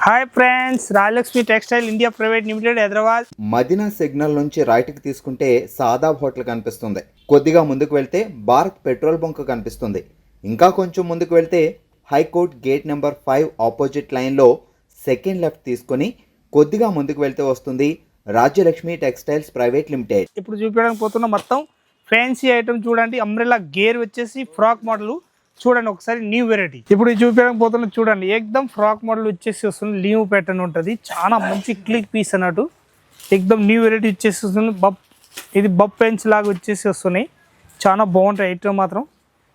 Hi friends, Rajalakshmi textile India private limited Hyderabad. Madina signal నుంచి రైట్కి తీసుకుంటే సాదాబ్ హోటల్ కనిపిస్తుంది. కొద్దిగా ముందుకు వెళ్తే భారత్ పెట్రోల్ బంక్ కనిపిస్తుంది. ఇంకా కొంచెం ముందుకు వెళ్తే హైకోర్ట్ గేట్ నెంబర్ 5 ఆపోజిట్ లైన్లో సెకండ్ లెఫ్ట్ తీసుకొని కొద్దిగా ముందుకు వెళ్తే వస్తుంది రాజ్యలక్ష్మి టెక్స్టైల్స్ ప్రైవేట్ లిమిటెడ్. ఇప్పుడు చూపించడానికి పోతున్న మొత్తం ఫ్యాన్సీ ఐటమ్ చూడండి. అంబ్రెల్లా గేర్ వచ్చేసి ఫ్రాక్ మోడల్ చూడండి, ఒకసారి న్యూ వెరైటీ. ఇప్పుడు చూపించడానికి పోతున్న చూడండి, ఏకదమ్ ఫ్రాక్ మోడల్ వచ్చేసి వస్తుంది. లీవ్ ప్యాటర్న్ ఉంటుంది, చాలా మంచి క్లిక్ పీస్ అన్నట్టు. ఏకదమ్ న్యూ వెరైటీ వచ్చేసి వస్తుంది. ఇది బబ్ పెన్స్ లాగా వచ్చేసి వస్తున్నాయి, చాలా బాగుంటాయి ఐటమ్ మాత్రం.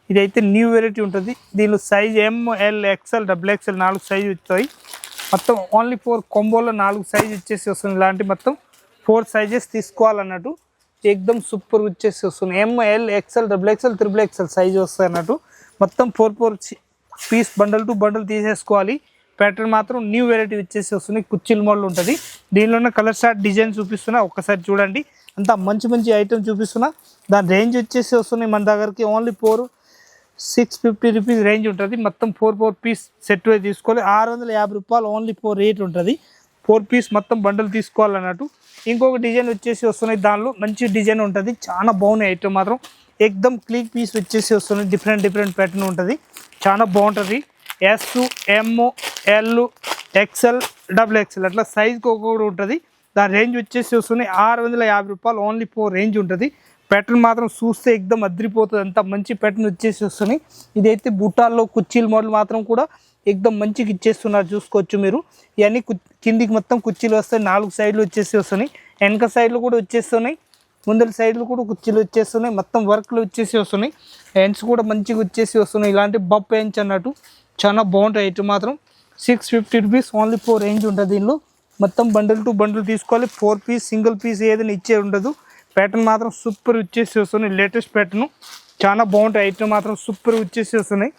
ఇది అయితే న్యూ వెరైటీ ఉంటుంది. దీనిలో size ML XL XXL 4 size వస్తాయి. మొత్తం ఓన్లీ 4 కొంబోలో 4 సైజు వచ్చేసి వస్తుంది. ఇలాంటి మొత్తం 4 సైజెస్ తీసుకోవాలన్నట్టు. ఏకదమ్ సూపర్ వచ్చేసి వస్తుంది. ML XL XXL XXL size వస్తాయి అన్నట్టు. మొత్తం 4 పీస్ బండల్ టు బండల్ తీసేసుకోవాలి. ప్యాటర్న్ మాత్రం న్యూ వెరైటీ వచ్చేసి వస్తుంది. కుచ్చిల్ మోడల్ ఉంటుంది. దీనిలోనే కలర్ షార్ట్ డిజైన్ చూపిస్తున్నా, ఒక్కసారి చూడండి. అంతా మంచి మంచి ఐటమ్ చూపిస్తున్నా. దాని రేంజ్ వచ్చేసి వస్తుంది మన దగ్గరికి ఓన్లీ 650 రూపీస్ రేంజ్ ఉంటుంది. మొత్తం 4 పీస్ సెట్ వై తీసుకోవాలి. 650 రూపాయలు ఓన్లీ 4 రేట్ ఉంటుంది. 4 పీస్ మొత్తం బండల్ తీసుకోవాలన్నట్టు. ఇంకొక డిజైన్ వచ్చేసి వస్తున్నాయి, దానిలో మంచి డిజైన్ ఉంటుంది. చాలా బాగున్నాయి ఐటమ్ మాత్రం. ఏకదమ్ క్లిక్ పీస్ వచ్చేసి వస్తుంది. డిఫరెంట్ ప్యాటర్న్ ఉంటుంది, చాలా బాగుంటుంది. S M L XL XXL అట్లా సైజ్కి ఒక్కొక్కటి ఉంటుంది. దాని రేంజ్ వచ్చేసి వస్తుంది 650 రూపాయలు ఓన్లీ 4 రేంజ్ ఉంటుంది. ప్యాటర్న్ మాత్రం చూస్తే ఏకదమ్ అద్రిపోతుంది. అంత మంచి ప్యాటర్న్ వచ్చేసి వస్తుంది. ఇదైతే బుట్టాల్లో కుర్చీల మోడల్ మాత్రం కూడా ఏకదమ్ మంచిగా ఇచ్చేస్తున్నారు, చూసుకోవచ్చు మీరు. ఇవన్నీ కిందికి మొత్తం కుర్చీలు వస్తాయి. 4 సైడ్లు వచ్చేసి వస్తున్నాయి. వెనక సైడ్లు కూడా వచ్చేస్తున్నాయి. ముందర సైడ్లు కూడా కుర్చీలు వచ్చేస్తున్నాయి. మొత్తం వర్క్లు వచ్చేసి వస్తున్నాయి. హ్యాండ్స్ కూడా మంచిగా వచ్చేసి వస్తున్నాయి. ఇలాంటి బప్ హ్యాండ్స్ అన్నట్టు చాలా బాగుంటాయి. ఐటమ్ మాత్రం 650 రూపీస్ ఓన్లీ 4 రేంజ్ ఉంటుంది. దీనిలో మొత్తం బండిల్ టు బండిల్ తీసుకోవాలి. 4 పీస్ సింగిల్ పీస్ ఏదైనా ఇచ్చే ఉండదు. ప్యాటర్న్ మాత్రం సూపర్ వచ్చేసి వస్తున్నాయి. లేటెస్ట్ ప్యాటర్న్ చాలా బాగుంటాయి. ఐటమ్ మాత్రం సూపర్ వచ్చేసి వస్తున్నాయి.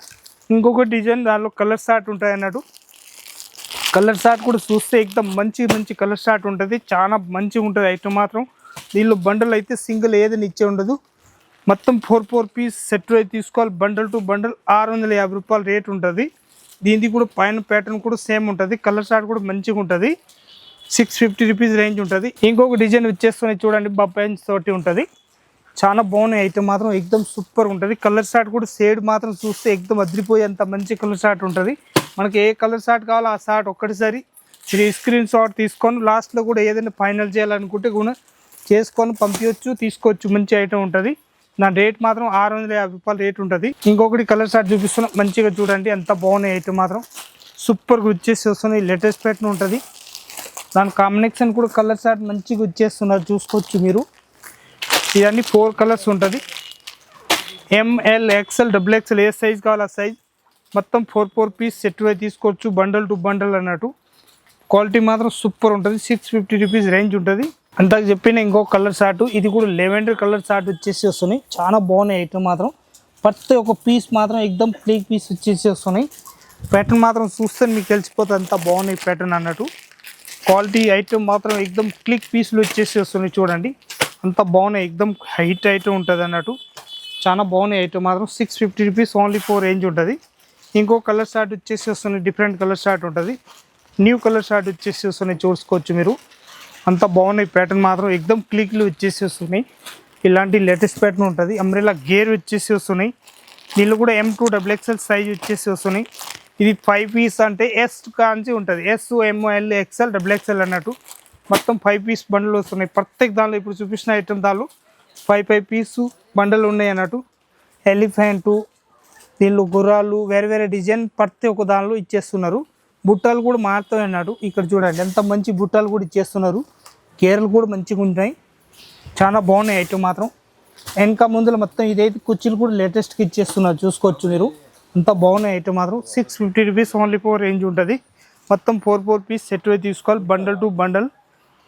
ఇంకొక డిజైన్ దానిలో కలర్ షార్ట్ ఉంటాయి అన్నట్టు. కలర్ షార్ట్ కూడా చూస్తే ఏకదమ్ మంచి కలర్ షార్ట్ ఉంటుంది. చాలా మంచిగా ఉంటుంది ఐటమ్ మాత్రం. దీనిలో బండల్ అయితే సింగిల్ ఏదైనా ఇచ్చే ఉండదు. మొత్తం 4 పీస్ సెట్ అయితే తీసుకోవాలి. బండల్ టు బండల్ 650 రూపాయలు రేట్ ఉంటుంది. దీనికి కూడా పైన ప్యాటర్న్ కూడా సేమ్ ఉంటుంది. కలర్ షార్ట్ కూడా మంచిగా ఉంటుంది. 650 రూపీస్ రేంజ్ ఉంటుంది. ఇంకొక డిజైన్ వచ్చేస్తున్నాయి చూడండి, బబ్బాయిన్స్ తోటి ఉంటుంది. చాలా బాగున్నాయి ఐటమ్ మాత్రం. ఏకదమ్ సూపర్ ఉంటుంది. కలర్ షార్ట్ కూడా షేడ్ మాత్రం చూస్తే ఏకదమ్ అదిరిపోయేంత మంచి కలర్ షార్ట్ ఉంటుంది. మనకి ఏ కలర్ షార్ట్ కావాలో ఆ షార్ట్ ఒక్కటిసారి స్క్రీన్ షాట్ తీసుకొని లాస్ట్లో కూడా ఏదైనా ఫైనల్ చేయాలనుకుంటే కూడా చేసుకొని పంపించవచ్చు, తీసుకోవచ్చు. మంచి ఐటమ్ ఉంటుంది. నా రేట్ మాత్రం 650 రూపాయలు రేట్ ఉంటుంది. ఇంకొకటి కలర్ షార్ట్ చూపిస్తున్నా, మంచిగా చూడండి. అంత బాగున్నాయి ఐటమ్ మాత్రం. సూపర్గా వచ్చేసి వస్తున్నాయి. లేటెస్ట్ ప్యాటర్న్ ఉంటుంది. దాని కాంబినేషన్ కూడా కలర్ షార్ట్ మంచిగా వచ్చేస్తున్నారు, చూసుకోవచ్చు మీరు. ఇవన్నీ 4 కలర్స్ ఉంటుంది. ML XL XXL ఏ సైజ్ కావాలి ఆ సైజ్. మొత్తం 4 పీస్ సెట్ వై తీసుకోవచ్చు. బండల్ టు బండల్ అన్నట్టు. క్వాలిటీ మాత్రం సూపర్ ఉంటుంది. 650 రూపీస్ రేంజ్ ఉంటుంది. అంతా చెప్పిన ఇంకొక కలర్ షార్ట్, ఇది కూడా లెవెండర్ కలర్ షార్ట్ వచ్చేసి వస్తున్నాయి. చాలా బాగున్నాయి ఐటమ్ మాత్రం. ప్రతి ఒక్క పీస్ మాత్రం ఏకదమ్ క్లిక్ పీస్ వచ్చేసి వస్తున్నాయి. ప్యాటర్న్ మాత్రం చూస్తే మీకు తెలిసిపోతుంది అంత బాగున్నాయి ప్యాటర్న్ అన్నట్టు. క్వాలిటీ ఐటమ్ మాత్రం ఏకదమ్ క్లిక్ పీస్లు వచ్చేసి వస్తున్నాయి చూడండి. అంత బాగున్నాయి. ఏకదమ్ హైట్ ఐటమ్ ఉంటుంది అన్నట్టు. చాలా బాగున్నాయి ఐటమ్ మాత్రం. 650 రూపీస్ ఓన్లీ 4 రేంజ్ ఉంటుంది. ఇంకో కలర్ షార్ట్ వచ్చేసి వస్తున్నాయి. డిఫరెంట్ కలర్ షార్ట్ ఉంటుంది. న్యూ కలర్ షార్ట్ వచ్చేసి వస్తున్నాయి, చూసుకోవచ్చు మీరు. అంత బాగున్నాయి. ప్యాటర్న్ మాత్రం ఏకదమ్ క్లిక్లు వచ్చేసి వస్తున్నాయి. ఇలాంటి లేటెస్ట్ ప్యాటర్న్ ఉంటుంది. అంబ్రెల్లా గేర్ వచ్చేసి వస్తున్నాయి. దీనిలో కూడా M2 XXL సైజ్ వచ్చేసి వస్తున్నాయి. ఇది 5 పీస్ అంటే S కాంచి ఉంటుంది. S M L XL XXL అన్నట్టు. మొత్తం 5 పీస్ బండలు వస్తున్నాయి. ప్రత్యేక దానిలో ఇప్పుడు చూపించిన ఐటమ్ దానిలో 5 పీసు బండలు ఉన్నాయి అన్నట్టు. ఎలిఫెంటు, దీనిలో గుర్రాలు, వేరే డిజైన్ ప్రతి ఒక్క దానిలో ఇచ్చేస్తున్నారు. బుట్టాలు కూడా మారుతాయి అన్నాడు. ఇక్కడ చూడండి ఎంత మంచి బుట్టాలు కూడా ఇచ్చేస్తున్నారు. గేర్లు కూడా మంచిగా ఉంటాయి. చాలా బాగున్నాయి ఐటమ్ మాత్రం. వెనక ముందులో మొత్తం ఇదైతే కుర్చీలు కూడా లేటెస్ట్గా ఇచ్చేస్తున్నారు, చూసుకోవచ్చు మీరు. అంత బాగున్నాయి ఐటమ్ మాత్రం. 650 రూపీస్ ఓన్లీ 4 రేంజ్ ఉంటుంది. మొత్తం 4 పీస్ సెట్ వై తీసుకోవాలి. Bundle to bundle.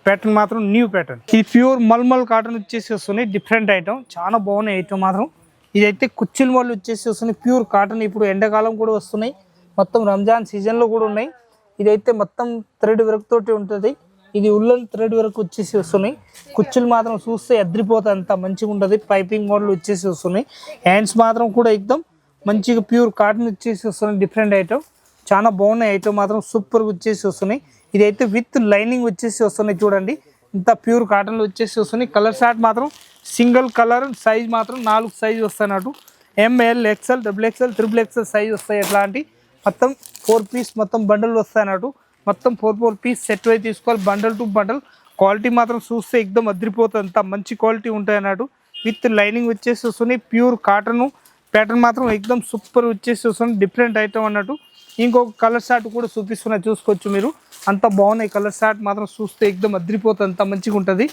ప్యాటర్న్ మాత్రం న్యూ ప్యాటర్న్. ఇది ప్యూర్ మల్మల్ కాటన్ వచ్చేసి వస్తున్నాయి. డిఫరెంట్ ఐటమ్, చాలా బాగున్నాయి ఐటమ్ మాత్రం. ఇదైతే కుర్చీల మోడల్ వచ్చేసి వస్తున్నాయి. Pure cotton. ఇప్పుడు ఎండాకాలం కూడా వస్తున్నాయి. మొత్తం రంజాన్ సీజన్లో కూడా ఉన్నాయి. ఇదైతే మొత్తం థ్రెడ్ వర్క్ తోటి ఉంటుంది. ఇది ఉల్లన్ థ్రెడ్ వర్క్ వచ్చేసి వస్తున్నాయి. కుర్చీలు మాత్రం చూస్తే అద్రిపోతే అంత మంచిగా ఉంటుంది. పైపింగ్ మోడల్ వచ్చేసి వస్తున్నాయి. హ్యాండ్స్ మాత్రం కూడా ఏకదమ్ మంచిగా ప్యూర్ కాటన్ వచ్చేసి వస్తున్నాయి. డిఫరెంట్ ఐటమ్ చాలా బాగున్నాయి ఐటమ్ మాత్రం సూపర్గా వచ్చేసి వస్తున్నాయి. ఇదైతే విత్ లైనింగ్ వచ్చేసి వస్తున్నాయి చూడండి. ఇంత ప్యూర్ కాటన్లో వచ్చేసి వస్తున్నాయి. కలర్ షార్ట్ మాత్రం సింగిల్ కలర్ సైజ్ మాత్రం 4 సైజు వస్తున్నట్టు. M L XL XXL XXL size వస్తాయి. ఎట్లాంటి మొత్తం 4 పీస్ మొత్తం బండల్ వస్తాయి అన్నట్టు. మొత్తం 4 పీస్ సెట్ అయి తీసుకోవాలి బండల్ టు బండల్. క్వాలిటీ మాత్రం చూస్తే ఎక్దమ్ అదిరిపోతుంది, అంత మంచి క్వాలిటీ ఉంటాయి అన్నట్టు. విత్ లైనింగ్ వచ్చేసి వస్తున్నాయి. ప్యూర్ కాటన్ ప్యాటర్న్ మాత్రం ఎక్దమ్ సూపర్ వచ్చేసి వస్తుంది. డిఫరెంట్ ఐటమ్ అన్నట్టు. ఇంకొక కలర్ షార్ట్ కూడా చూపిస్తున్నా చూసుకోవచ్చు మీరు. అంత బాగున్నాయి కలర్ షార్ట్ మాత్రం చూస్తే ఎక్దమ్ అదిరిపోతుంది, అంత మంచిగా ఉంటుంది.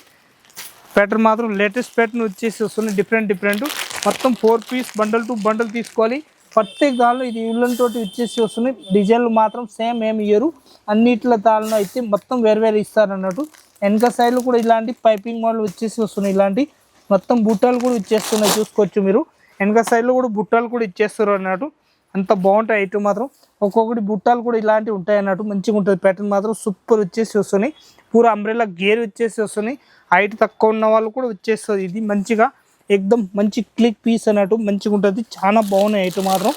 ప్యాటర్న్ మాత్రం లేటెస్ట్ ప్యాటర్న్ వచ్చేసి వస్తుంది. డిఫరెంట్ మొత్తం 4 పీస్ బండల్ టు బండల్ తీసుకోవాలి. ప్రత్యేక దానిలో ఇది ఉల్లన్ తోటి వచ్చేసి వస్తున్నాయి. డిజైన్లు మాత్రం సేమ్ ఏమి ఇయ్యరు, అన్నిట్ల దానిలో అయితే మొత్తం వేరు ఇస్తారు అన్నట్టు. వెనక సైడ్లో కూడా ఇలాంటి పైపింగ్ మోడల్ వచ్చేసి వస్తున్నాయి. ఇలాంటి మొత్తం బుట్టాలు కూడా ఇచ్చేస్తున్నాయి చూసుకోవచ్చు మీరు. వెనక సైడ్లో కూడా బుట్టాలు కూడా ఇచ్చేస్తారు అన్నట్టు. అంత బాగుంటాయి ఐటమ్ మాత్రం. ఒక్కొక్కటి బుట్టాలు కూడా ఇలాంటివి ఉంటాయి అన్నట్టు. మంచిగా ఉంటుంది ప్యాటర్న్ మాత్రం సూపర్ వచ్చేసి వస్తున్నాయి. పూరా అంబ్రెల్లా గేర్ వచ్చేసి వస్తున్నాయి. హైట్ తక్కువ ఉన్న వాళ్ళు కూడా వచ్చేస్తుంది. ఇది మంచిగా ఎక్దమ్ మంచి క్లిక్ పీస్ అన్నట్టు మంచిగా ఉంటుంది. చాలా బాగున్నాయి ఐటమ్ మాత్రం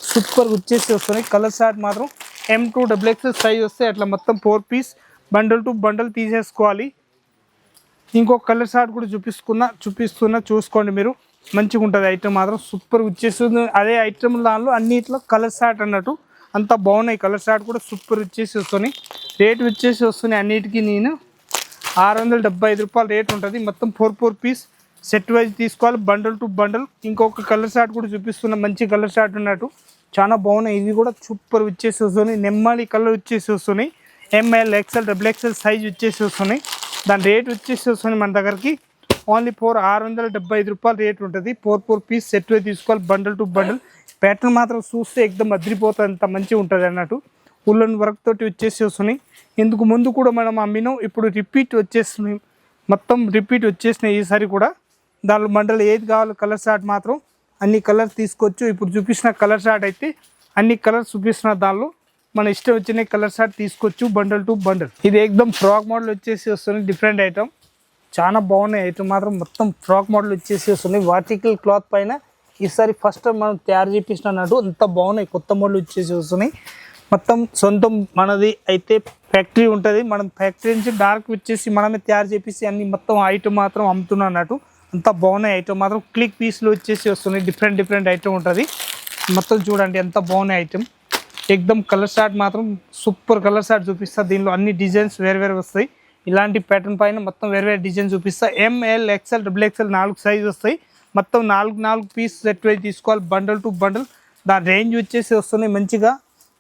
సూపర్ వచ్చేసి వస్తున్నాయి. కలర్ షార్ట్ మాత్రం M2 XXL సైజ్ వస్తాయి. అట్లా మొత్తం 4 పీస్ బండల్ టు బండల్ తీసేసుకోవాలి. ఇంకొక కలర్ షార్ట్ కూడా చూపిస్తున్నా చూసుకోండి మీరు. మంచిగా ఉంటుంది ఐటమ్ మాత్రం సూపర్ వచ్చేస్తుంది. అదే ఐటమ్ దానిలో అన్నిట్లో కలర్ షార్ట్ అన్నట్టు. అంత బాగున్నాయి కలర్ షార్ట్ కూడా సూపర్ వచ్చేసి వస్తున్నాయి. రేట్ వచ్చేసి వస్తున్నాయి అన్నిటికీ నేను 675 రూపాయలు రేట్ ఉంటుంది. మొత్తం 4 పీస్ సెట్ వైజ్ తీసుకోవాలి బండల్ టు బండల్. ఇంకొక కలర్ షార్ట్ కూడా చూపిస్తున్నా, మంచి కలర్ షార్ట్ ఉన్నట్టు. చాలా బాగున్నాయి. ఇది కూడా సూపర్ వచ్చేసి వస్తున్నాయి. నెమ్మలి కలర్ వచ్చేసి వస్తున్నాయి. ఎంఎల్ XXL XXL సైజ్ వచ్చేసి వస్తున్నాయి. దాని రేట్ వచ్చేసి వస్తుంది మన దగ్గరికి ఓన్లీ 675 రూపాయలు రేట్ ఉంటుంది. 4 పీస్ సెట్ వైజ్ తీసుకోవాలి బండల్ టు బండల్. ప్యాటర్న్ మాత్రం చూస్తే ఎక్దమ్ అదిరిపోతుంది, అంత మంచిగా ఉంటుంది అన్నట్టు. ఉల్లన్ వర్క్ తోటి వచ్చేసి వస్తున్నాయి. ఇందుకు ముందు కూడా మనం అమ్మినాం, ఇప్పుడు రిపీట్ వచ్చేస్తున్నాయి. మొత్తం రిపీట్ వచ్చేసినాయి ఈసారి కూడా. దానిలో మండలి ఏది కావాలో కలర్ షార్ట్ మాత్రం అన్ని కలర్స్ తీసుకోవచ్చు. ఇప్పుడు చూపించిన కలర్ షార్ట్ అయితే అన్ని కలర్స్ చూపిస్తున్న దానిలో మన ఇష్టం వచ్చిన కలర్ షార్ట్ తీసుకోవచ్చు బండల్ టు బండల్. ఇది ఎక్దమ్ ఫ్రాక్ మోడల్ వచ్చేసి వస్తుంది. డిఫరెంట్ ఐటమ్ చాలా బాగున్నాయి ఐటమ్ మాత్రం. మొత్తం ఫ్రాక్ మోడల్ వచ్చేసి వస్తున్నాయి. వర్టికల్ క్లాత్ పైన ఈసారి ఫస్ట్ టైం మనం తయారు చేపించిన అన్నట్టు. అంత బాగున్నాయి, కొత్త మోడల్ వచ్చేసి వస్తున్నాయి. మొత్తం సొంతం మనది అయితే ఫ్యాక్టరీ ఉంటుంది. మనం ఫ్యాక్టరీ నుంచి డార్క్ వచ్చేసి మనమే తయారు చేపించి అన్ని మొత్తం ఐటమ్ మాత్రం అమ్ముతున్నాం అన్నట్టు. అంత బాగున్నాయి ఐటమ్ మాత్రం. క్లిక్ పీస్లు వచ్చేసి వస్తున్నాయి. డిఫరెంట్ ఐటమ్ ఉంటుంది. మొత్తం చూడండి ఎంత బాగున్నాయి ఐటమ్. ఎక్దమ్ కలర్ షార్ట్ మాత్రం సూపర్ కలర్ షార్ట్ చూపిస్తా. దీనిలో అన్ని డిజైన్స్ వేరు వస్తాయి. ఇలాంటి ప్యాటర్న్ పైన మొత్తం వేరే డిజైన్ చూపిస్తా. ఎంఎల్ XXL XXL 4 సైజ్ వస్తాయి. మొత్తం 4 పీస్ సెట్ వైజ్ తీసుకోవాలి బండల్ టు బండల్. దాని రేంజ్ వచ్చేసి వస్తున్నాయి మంచిగా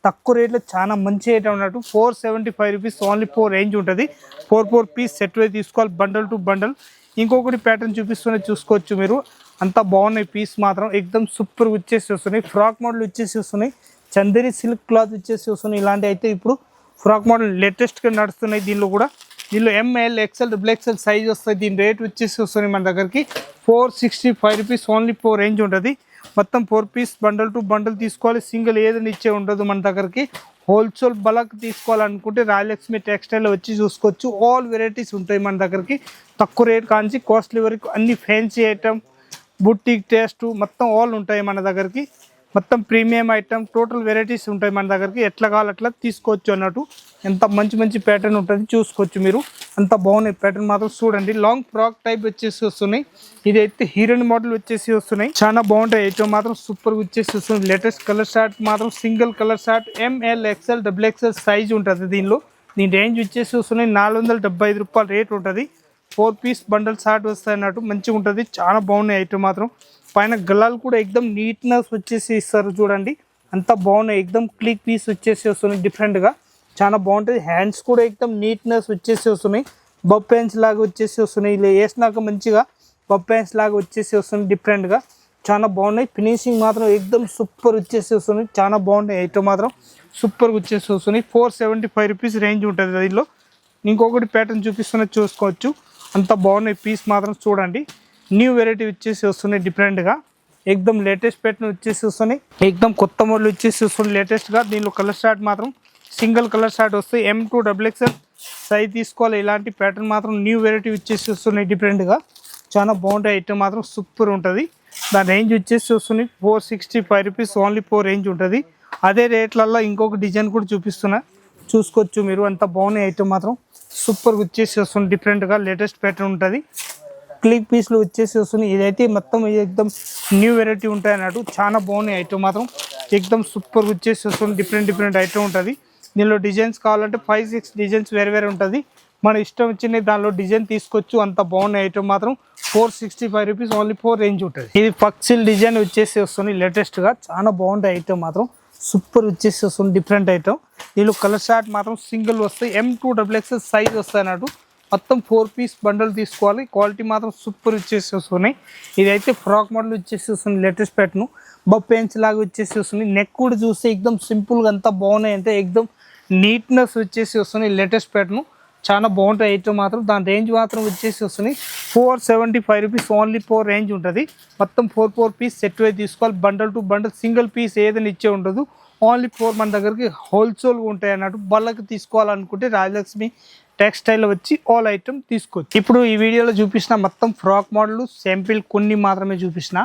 తక్కువ రేట్లో చాలా మంచి ఐటమ్ ఉన్నట్టు. 475 రూపీస్ ఓన్లీ 4 రేంజ్ ఉంటుంది. 4 పీస్ సెట్ వైజ్ తీసుకోవాలి బండల్ టు బండల్. ఇంకొకటి ప్యాటర్న్ చూపిస్తున్నాయి చూసుకోవచ్చు మీరు. అంత బాగున్నాయి పీస్ మాత్రం ఎక్దమ్ సూపర్ వచ్చేసి వస్తున్నాయి. ఫ్రాక్ మోడల్ వచ్చేసి వస్తున్నాయి. చందేరి సిల్క్ క్లాత్ వచ్చేసి వస్తున్నాయి. ఇలాంటి అయితే ఇప్పుడు ఫ్రాక్ మోడల్ లేటెస్ట్గా నడుస్తున్నాయి. దీనిలో ఎంఎల్ XXL XXL సైజ్ వస్తాయి. దీని రేట్ వచ్చేసి వస్తున్నాయి మన దగ్గరికి 465 రూపీస్ ఓన్లీ 4 రేంజ్ ఉంటుంది. మొత్తం 4 పీస్ బండల్ టు బండల్ తీసుకోవాలి. సింగిల్ ఏదైనా ఇచ్చే ఉండదు మన దగ్గరికి. హోల్సేల్ బల్క్ తీసుకోవాలనుకుంటే రాయలక్ష్మి టెక్స్టైల్ వచ్చి చూసుకోవచ్చు. ఆల్ వెరైటీస్ ఉంటాయి మన దగ్గరికి. తక్కువ రేట్ కాంచి కాస్ట్లీ వరకు అన్ని ఫ్యాన్సీ ఐటమ్, బుట్టిక్ టేస్ట్ మొత్తం ఆల్ ఉంటాయి మన దగ్గరికి. మొత్తం ప్రీమియం ఐటమ్ టోటల్ వెరైటీస్ ఉంటాయి మన దగ్గరికి. ఎట్లా కావాలి అట్లా తీసుకోవచ్చు అన్నట్టు. ఎంత మంచి ప్యాటర్న్ ఉంటుంది చూసుకోవచ్చు మీరు. అంత బాగున్నాయి ప్యాటర్న్ మాత్రం చూడండి. లాంగ్ ఫ్రాక్ టైప్ వచ్చేసి వస్తున్నాయి. ఇదైతే హీరోయిన్ మోడల్ వచ్చేసి వస్తున్నాయి. చాలా బాగుంటాయి ఐటమ్ మాత్రం సూపర్ వచ్చేసి వస్తుంది. లేటెస్ట్ కలర్ షార్ట్ మాత్రం single colour short ML XXL XXL size ఉంటుంది. దీని రేంజ్ వచ్చేసి వస్తున్నాయి 475 రూపాయలు రేట్ ఉంటుంది. 4 పీస్ బండల్ షార్ట్ వస్తాయి అన్నట్టు. మంచిగా ఉంటుంది. చాలా బాగున్నాయి ఐటమ్ మాత్రం. పైన గల్లాలు కూడా ఎక్దమ్ నీట్నెస్ వచ్చేసి ఇస్తారు చూడండి. అంత బాగున్నాయి. ఎక్దమ్ క్లిక్ పీస్ వచ్చేసి వస్తున్నాయి డిఫరెంట్గా. చాలా బాగుంటుంది. హ్యాండ్స్ కూడా ఎక్దమ్ నీట్నెస్ వచ్చేసి వస్తున్నాయి. బబ్ ప్యాంట్స్ లాగా వచ్చేసి వస్తున్నాయి. ఇలా వేసినాక మంచిగా బబ్ ప్యాంట్స్ లాగా వచ్చేసి వస్తున్నాయి డిఫరెంట్గా. చాలా బాగున్నాయి. ఫినిషింగ్ మాత్రం ఎక్దమ్ సూపర్ వచ్చేసి వస్తున్నాయి. చాలా బాగున్నాయి ఐటమ్ మాత్రం సూపర్గా వచ్చేసి వస్తున్నాయి. 475 రూపీస్ రేంజ్ ఉంటుంది. దీనిలో ఇంకొకటి ప్యాటర్న్ చూపిస్తున్నది చూసుకోవచ్చు. అంత బాగున్నాయి పీస్ మాత్రం చూడండి. న్యూ వెరైటీ వచ్చేసి వస్తున్నాయి డిఫరెంట్గా. ఎక్దమ్ లేటెస్ట్ ప్యాటర్న్ వచ్చేసి వస్తున్నాయి. ఎక్దమ్ కొత్త మోడల్ వచ్చేసి వస్తుంది లేటెస్ట్గా. దీనిలో కలర్ షార్ట్ మాత్రం సింగిల్ కలర్ షార్ట్ వస్తాయి. M2 XXL సైజ్ తీసుకోవాలి. ఇలాంటి ప్యాటర్న్ మాత్రం న్యూ వెరైటీ వచ్చేసి వస్తున్నాయి డిఫరెంట్గా. చాలా బాగుంటాయి ఐటమ్ మాత్రం సూపర్ ఉంటుంది. దాని రేంజ్ వచ్చేసి వస్తుంది 465 రూపీస్ ఓన్లీ 4 రేంజ్ ఉంటుంది. అదే రేట్లలో ఇంకొక డిజైన్ కూడా చూపిస్తున్నా, చూసుకోవచ్చు మీరు. అంత బాగున్నాయి ఐటమ్ మాత్రం సూపర్గా వచ్చేసి వస్తుంది. డిఫరెంట్గా లేటెస్ట్ ప్యాటర్న్ ఉంటుంది. క్లిక్ పీస్లు వచ్చేసి వస్తుంది. ఇదైతే మొత్తం ఎక్దమ్ న్యూ వెరైటీ ఉంటాయి అన్నట్టు. చాలా బాగున్నాయి ఐటమ్ మాత్రం, ఎక్దమ్ సూపర్గా వచ్చేసి వస్తుంది. డిఫరెంట్ ఐటమ్ ఉంటుంది. దీనిలో డిజైన్స్ కావాలంటే 5-6 డిజైన్స్ వేరే ఉంటుంది. మన ఇష్టం వచ్చిన దానిలో డిజైన్ తీసుకోవచ్చు. అంత బాగున్నాయి ఐటమ్ మాత్రం. 465 రూపీస్ ఓన్లీ 4 రేంజ్ ఉంటుంది. ఇది ఫక్సిల్ డిజైన్ వచ్చేసి వస్తుంది లేటెస్ట్గా. చాలా బాగుంటాయి ఐటమ్ మాత్రం, సూపర్ వచ్చేసి వస్తుంది. Different item. దీనిలో కలర్ షార్ట్ మాత్రం సింగిల్ వస్తాయి. M2XX సైజ్ వస్తాయి అన్నట్టు. మొత్తం 4 పీస్ బండల్ తీసుకోవాలి. క్వాలిటీ మాత్రం సూపర్ వచ్చేసి వస్తున్నాయి. ఇదైతే ఫ్రాక్ మోడల్ వచ్చేసి వస్తుంది. లేటెస్ట్ ప్యాటర్న్ బప్పెన్స్ లాగా వచ్చేసి వస్తుంది. నెక్ కూడా చూస్తే ఎక్దమ్ సింపుల్గా అంతా బాగున్నాయి. అంటే ఎక్దమ్ నీట్నెస్ వచ్చేసి వస్తుంది. లేటెస్ట్ ప్యాటర్న్ చాలా బాగుంటాయి ఐటమ్ మాత్రం. దాని రేంజ్ మాత్రం వచ్చేసి వస్తుంది 475 రూపీస్ ఓన్లీ 4 రేంజ్ ఉంటుంది. మొత్తం 4 పీస్ సెట్ వై తీసుకోవాలి. Bundle to bundle single piece ఏదైనా ఇచ్చే ఉండదు. ఓన్లీ 4 మన దగ్గరికి హోల్సేల్గా ఉంటాయి అన్నట్టు. బళ్ళకి తీసుకోవాలనుకుంటే రాజలక్ష్మి టెక్స్టైల్ వచ్చి ఆల్ ఐటమ్ తీసుకోవచ్చు. ఇప్పుడు ఈ వీడియోలో చూపించిన మొత్తం ఫ్రాక్ మోడల్ శాంపిల్ కొన్ని మాత్రమే చూపించిన.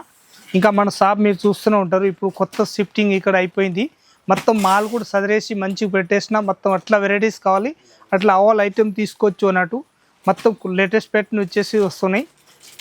ఇంకా మన షాప్ మీరు చూస్తూనే ఉంటారు. ఇప్పుడు కొత్త షిఫ్టింగ్ ఇక్కడ అయిపోయింది. మొత్తం మాల్ కూడా సదిరేసి మంచిగా పెట్టేసిన. మొత్తం అట్లా వెరైటీస్ కావాలి అట్లా ఆల్ ఐటమ్ తీసుకోవచ్చు అన్నట్టు. మొత్తం లేటెస్ట్ ప్యాటర్న్ వచ్చేసి వస్తున్నాయి.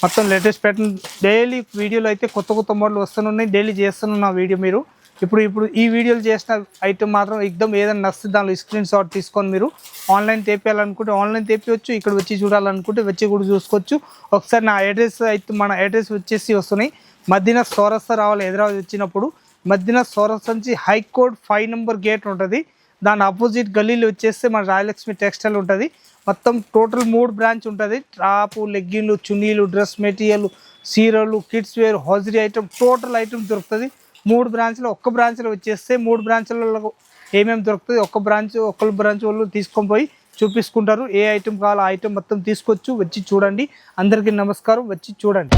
మొత్తం లేటెస్ట్ ప్యాటర్న్ డైలీ వీడియోలో అయితే కొత్త మోడల్ వస్తున్నాయి. డైలీ చేస్తున్నా వీడియో మీరు. ఇప్పుడు ఈ వీడియోలు చేసిన ఐటమ్ మాత్రం ఎక్దమ్ ఏదైనా నచ్చితే దానిలో స్క్రీన్ షాట్ తీసుకొని మీరు ఆన్లైన్ తెప్పియాలనుకుంటే ఆన్లైన్ తెప్పియచ్చు. ఇక్కడ వచ్చి చూడాలనుకుంటే వచ్చి కూడా చూసుకోవచ్చు. ఒకసారి నా అడ్రస్ అయితే మన అడ్రస్ వచ్చేసి వస్తున్నాయి. మదీనా చౌరస్తా రావాలి. హైదరాబాద్ వచ్చినప్పుడు మదీనా చౌరస్తా నుంచి హైకోర్ట్ 5 నెంబర్ గేట్ ఉంటుంది. దాని ఆపోజిట్ గల్లీలో వచ్చేస్తే మన రాజలక్ష్మి టెక్స్టైల్ ఉంటుంది. మొత్తం టోటల్ 3 బ్రాంచ్ ఉంటుంది. టాపు, లెగ్గిన్లు, చున్నీలు, డ్రెస్ మెటీరియల్, చీరలు, kids wear, hosiery item total item దొరుకుతుంది. 3 బ్రాంచ్లో ఒక్క బ్రాంచ్లో వచ్చేస్తే 3 బ్రాంచ్లలో ఏమేమి దొరుకుతుంది ఒక్క బ్రాంచ్ వాళ్ళు తీసుకొని పోయి చూపించుకుంటారు. ఏ ఐటమ్ కావాలో ఆ ఐటమ్ మొత్తం తీసుకోవచ్చు. వచ్చి చూడండి. అందరికీ నమస్కారం. వచ్చి చూడండి.